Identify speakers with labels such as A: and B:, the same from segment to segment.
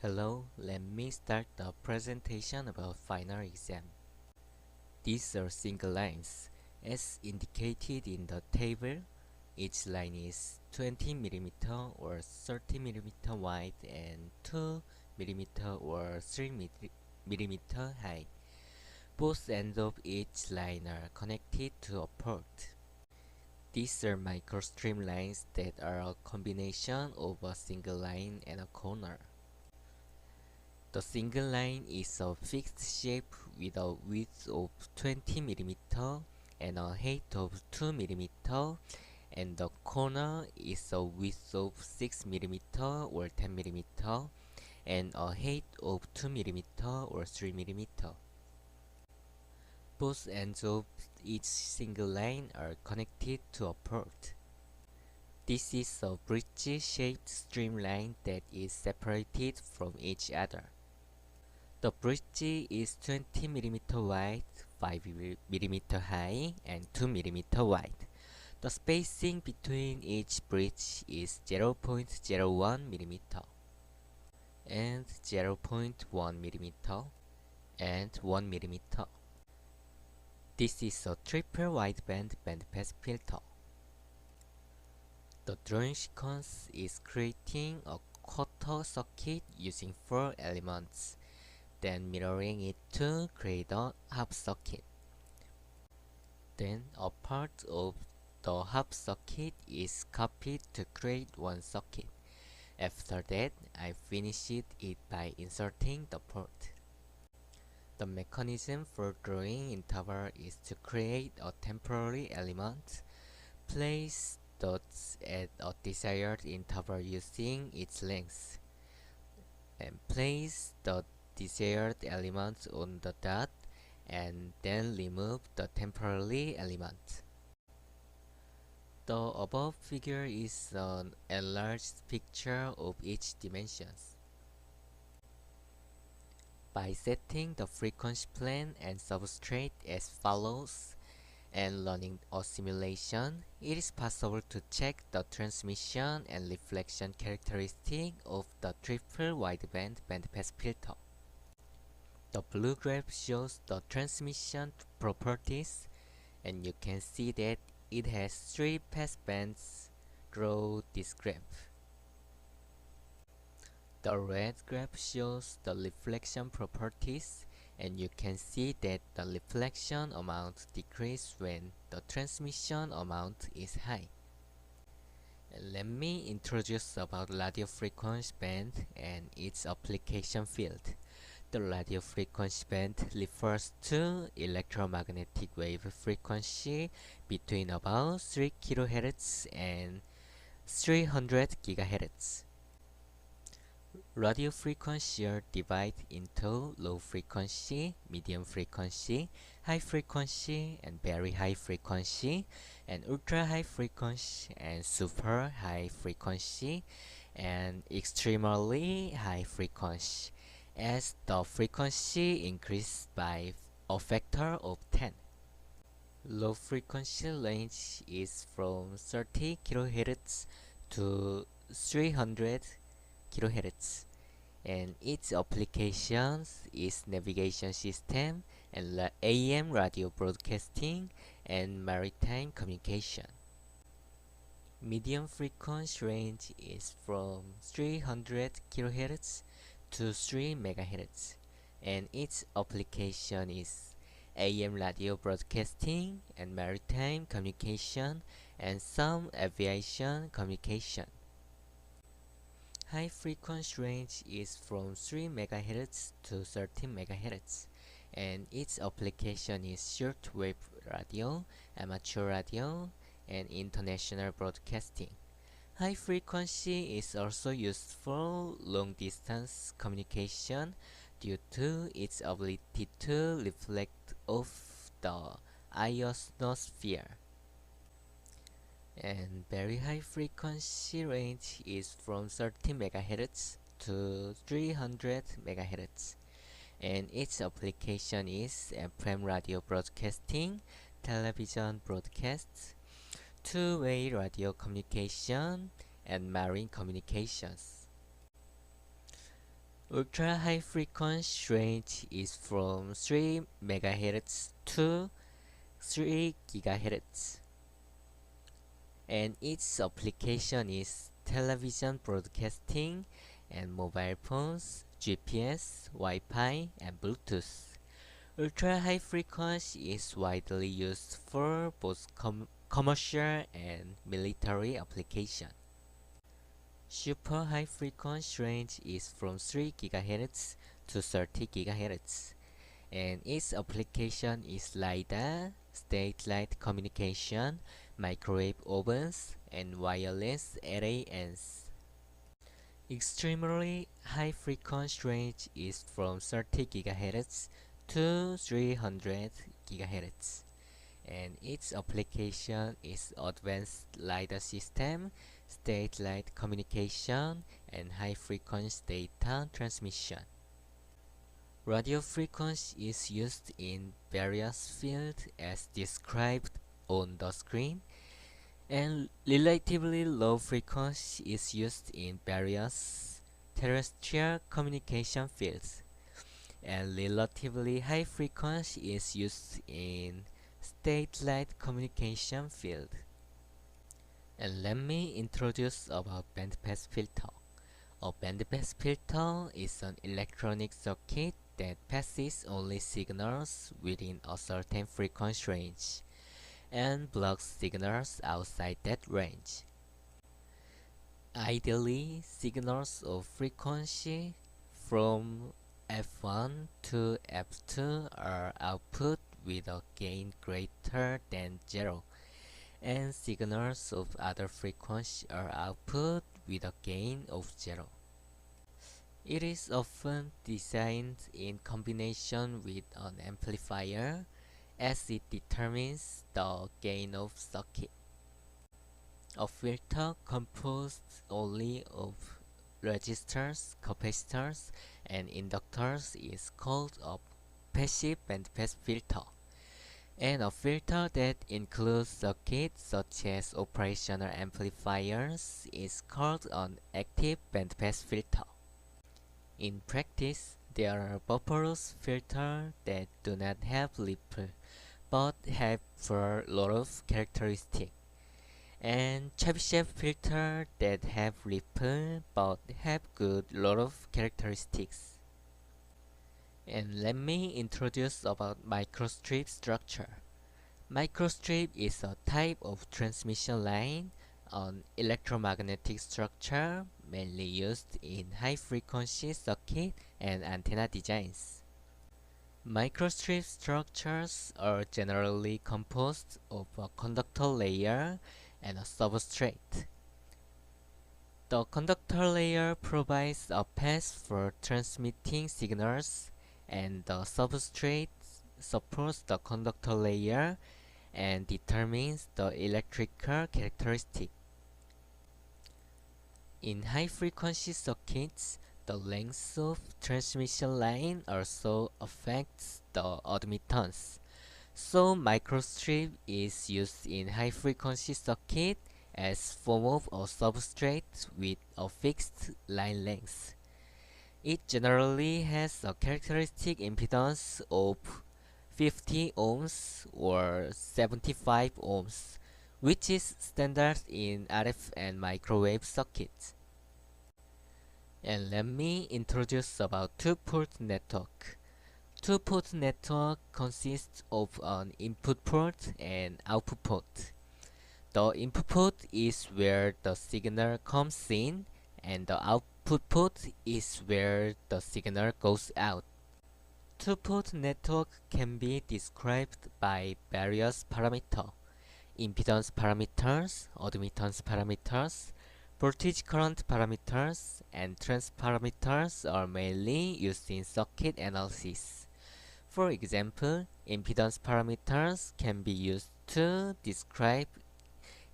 A: Hello, let me start the presentation about final exam. These are single lines. As indicated in the table, each line is 20 mm or 30 mm wide and 2 mm or 3 mm high. Both ends of each line are connected to a port. These are microstreamlines that are a combination of a single line and a corner. The single line is a fixed shape with a width of 20 mm and a height of 2 mm, and the corner is a width of 6 mm or 10 mm and a height of 2 mm or 3 mm. Both ends of each single line are connected to a port. This is a bridge-shaped streamline that is separated from each other. The bridge is 20 mm wide, 5 mm high, and 2 mm wide. The spacing between each bridge is 0.01 mm and 0.1 mm and 1 mm. This is a triple wideband bandpass filter. The drawing sequence is creating a quarter circuit using 4 elements, then mirroring it to create a half circuit. Then a part of the half circuit is copied to create one circuit. After that, I finished it by inserting the port. The mechanism for drawing interval is to create a temporary element, place dots at a desired interval using its length, and place the desired element on the dot, and then remove the temporary element. The above figure is an enlarged picture of each dimensions. By setting the frequency plane and substrate as follows and running a simulation, it is possible to check the transmission and reflection characteristic of the triple wideband bandpass filter. The blue graph shows the transmission properties, and you can see that it has 3 passbands. Draw this graph. The red graph shows the reflection properties, and you can see that the reflection amount decreases when the transmission amount is high. Let me introduce about radio frequency band and its application field. The radio frequency band refers to electromagnetic wave frequency between about 3 kHz and 300 GHz. Radio frequency are divided into low frequency, medium frequency, high frequency, and very high frequency, and ultra high frequency, and super high frequency, and extremely high frequency, as the frequency increases by a factor of 10. Low frequency range is from 30 kHz to 300 kHz, and its applications is navigation system and AM radio broadcasting and maritime communication. Medium frequency range is from 300 kHz to 3 MHz, and its application is AM radio broadcasting and maritime communication and some aviation communication. High frequency range is from 3 MHz to 13 MHz, and its application is shortwave radio, amateur radio, and international broadcasting. High frequency is also used for long distance communication due to its ability to reflect off the ionosphere. And very high frequency range is from 30 MHz to 300 MHz, and its application is FM radio broadcasting, television broadcasts, two-way radio communication, and marine communications. Ultra high frequency range is from 3 MHz to 3 GHz, and its application is television broadcasting and mobile phones, GPS, Wi-Fi, and Bluetooth. Ultra high frequency is widely used for both commercial and military application. Super high frequency range is from 3 GHz to 30 GHz, and its application is LiDAR, satellite communication, microwave ovens, and wireless LANs. Extremely high frequency range is from 30 GHz to 300 GHz, and its application is advanced LiDAR system, satellite communication, and high frequency data transmission. Radio frequency is used in various fields as described on the screen, and relatively low frequency is used in various terrestrial communication fields, and relatively high frequency is used in satellite communication field. And let me introduce about bandpass filter. A bandpass filter is an electronic circuit that passes only signals within a certain frequency range and blocks signals outside that range. Ideally, signals of frequency from F1 to F2 are output with a gain greater than 0, and signals of other frequencies are output with a gain of 0. It is often designed in combination with an amplifier as it determines the gain of circuit. A filter composed only of resistors, capacitors, and inductors is called a passive bandpass filter, and a filter that includes circuits such as operational amplifiers is called an active bandpass filter. In practice, there are bufferless filters that do not have ripple but have a lot of characteristics, and Chebyshev filters that have ripple but have good lot of characteristics. And let me introduce about microstrip structure. Microstrip is a type of transmission line, an electromagnetic structure mainly used in high-frequency circuit and antenna designs. Microstrip structures are generally composed of a conductor layer and a substrate. The conductor layer provides a path for transmitting signals, and the substrate supports the conductor layer and determines the electrical characteristic. In high-frequency circuits, the length of transmission line also affects the admittance. So microstrip is used in high-frequency circuit as form of a substrate with a fixed line length. It generally has a characteristic impedance of 50 ohms or 75 ohms, which is standard in RF and microwave circuits. And let me introduce about two-port network. Two-port network consists of an input port and output port. The input port is where the signal comes in, and the output port is where the signal goes out. Two-port network can be described by various parameters: impedance parameters, admittance parameters, voltage current parameters, and trans parameters are mainly used in circuit analysis. For example, impedance parameters can be used to describe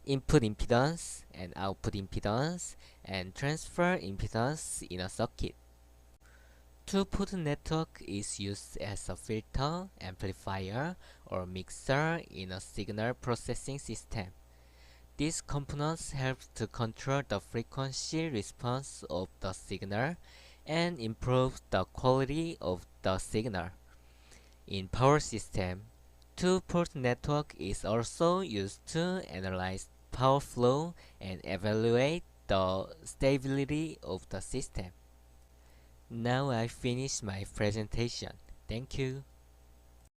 A: input impedance and output impedance and transfer impedance in a circuit. Two-port network is used as a filter, amplifier, or mixer in a signal processing system. These components help to control the frequency response of the signal and improve the quality of the signal. In power system, two-port network is also used to analyze power flow and evaluate the stability of the system. Now I finish my presentation. Thank you.